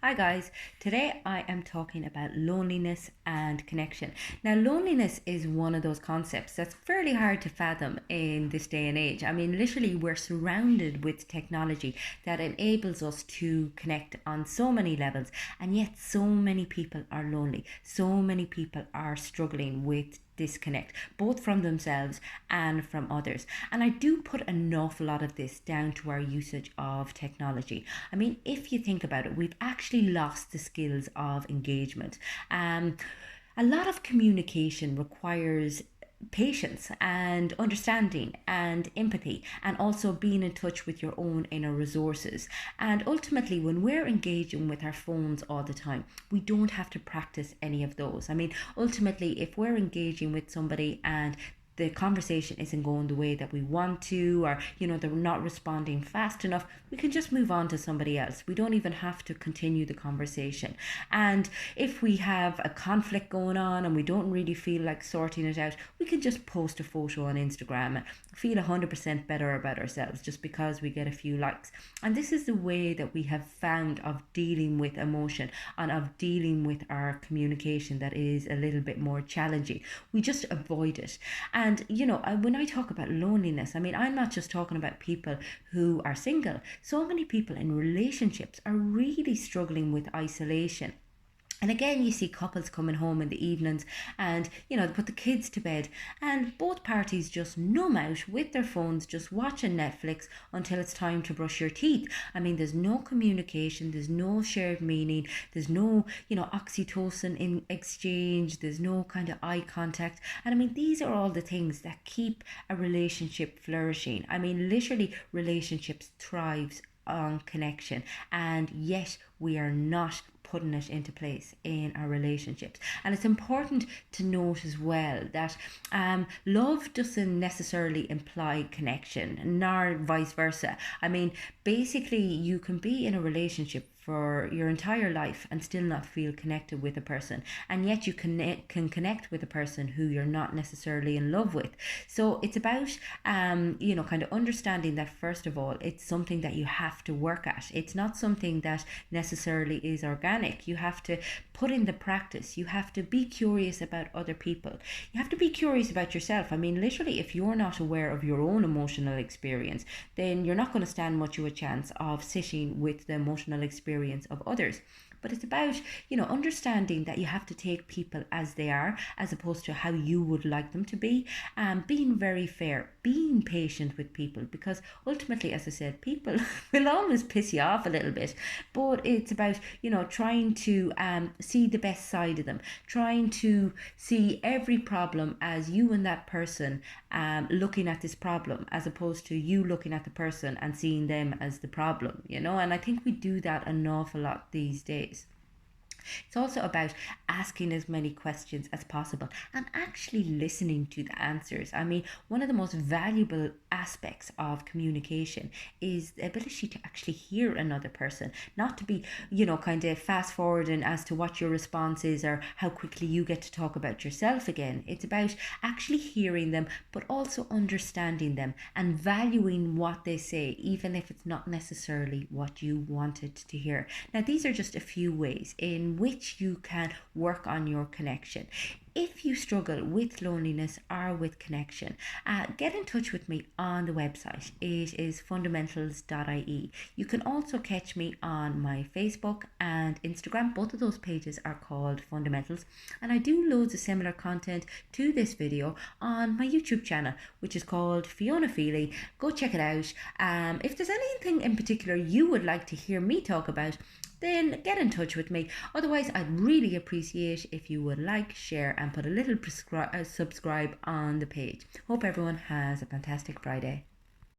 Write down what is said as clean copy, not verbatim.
Hi guys, today I am talking about loneliness and connection. Now, loneliness is one of those concepts that's fairly hard to fathom in this day and age. I mean, literally, we're surrounded with technology that enables us to connect on so many levels, and yet so many people are lonely. So many people are struggling with disconnect, both from themselves and from others. And I do put an awful lot of this down to our usage of technology. I mean, if you think about it, we've actually lost the skills of engagement. A lot of communication requires patience and understanding and empathy, and also being in touch with your own inner resources. And ultimately, when we're engaging with our phones all the time, we don't have to practice any of those. I mean, ultimately, if we're engaging with somebody and the conversation isn't going the way that we want to, or they're not responding fast enough, we can just move on to somebody else. We don't even have to continue the conversation. And if we have a conflict going on and we don't really feel like sorting it out, we can just post a photo on Instagram and feel 100% better about ourselves just because we get a few likes. And this is the way that we have found of dealing with emotion and of dealing with our communication that is a little bit more challenging. We just avoid it. And, when I talk about loneliness, I mean, I'm not just talking about people who are single. So many people in relationships are really struggling with isolation. And again, you see couples coming home in the evenings and, they put the kids to bed and both parties just numb out with their phones, just watching Netflix until it's time to brush your teeth. I mean, there's no communication, there's no shared meaning, there's no, oxytocin in exchange, there's no kind of eye contact. And I mean, these are all the things that keep a relationship flourishing. I mean, literally, relationships thrives on connection, and yet we are not putting it into place in our relationships. And it's important to note as well that love doesn't necessarily imply connection, nor vice versa. I mean, basically, you can be in a relationship for your entire life and still not feel connected with a person, and yet you can connect with a person who you're not necessarily in love with. So it's about kind of understanding that, first of all, it's something that you have to work at. It's not something that necessarily is organic. You have to put in the practice. You have to be curious about other people. You have to be curious about yourself. I mean, literally, if you're not aware of your own emotional experience, then you're not going to stand much of a chance of sitting with the emotional experience of others. But it's about, understanding that you have to take people as they are, as opposed to how you would like them to be, and being very fair, being patient with people, because ultimately, as I said, people will always piss you off a little bit. But it's about, trying to see the best side of them, trying to see every problem as you and that person looking at this problem, as opposed to you looking at the person and seeing them as the problem, And I think we do that an awful lot these days. It's also about asking as many questions as possible and actually listening to the answers. I mean, one of the most valuable aspects of communication is the ability to actually hear another person, not to be, kind of fast forwarding as to what your response is or how quickly you get to talk about yourself again. It's about actually hearing them, but also understanding them and valuing what they say, even if it's not necessarily what you wanted to hear. Now, these are just a few ways in which you can work on your connection. If you struggle with loneliness or with connection, get in touch with me on the website. It is fundamentals.ie. You can also catch me on my Facebook and Instagram. Both of those pages are called Fundamentals. And I do loads of similar content to this video on my YouTube channel, which is called Fiona Feely. Go check it out. If there's anything in particular you would like to hear me talk about, then get in touch with me. Otherwise, I'd really appreciate if you would like, share, and put a little subscribe on the page. Hope everyone has a fantastic Friday.